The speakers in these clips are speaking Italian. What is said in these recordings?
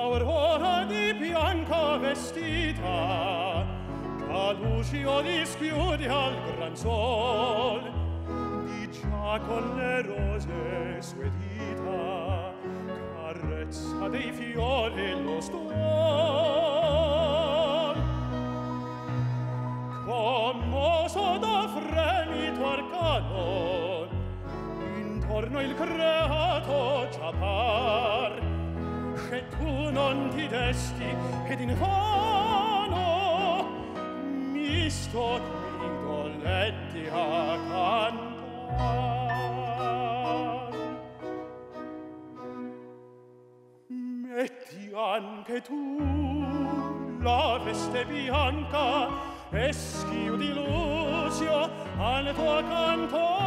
Aurora di bianco vestita, già lucio li schiudi al gran sol, di già con le rose sue dita, carezza dei fiori lo stuol. Commoso da fremito arcano, intorno il creato già par, che tu non ti desti ed in vano mi sto qui dolenti a cantar. Metti anche tu la veste bianca e schiudi Lucio al tuo canto.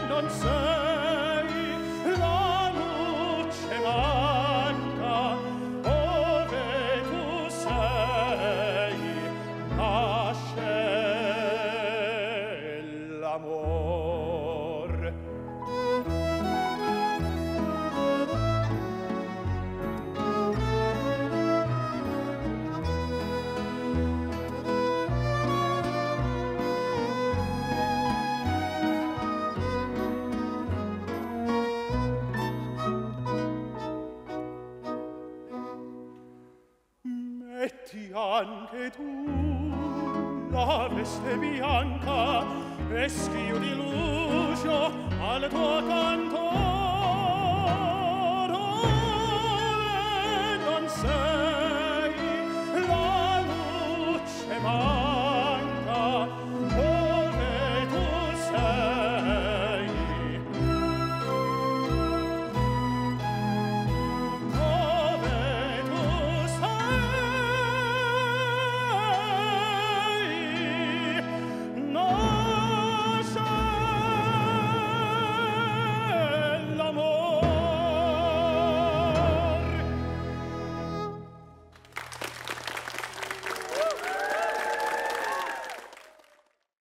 Non sei la luce manca, ove tu sei, nasce l'amor. Metti anche tu la veste bianca e schiudi Lucio al tuo canto.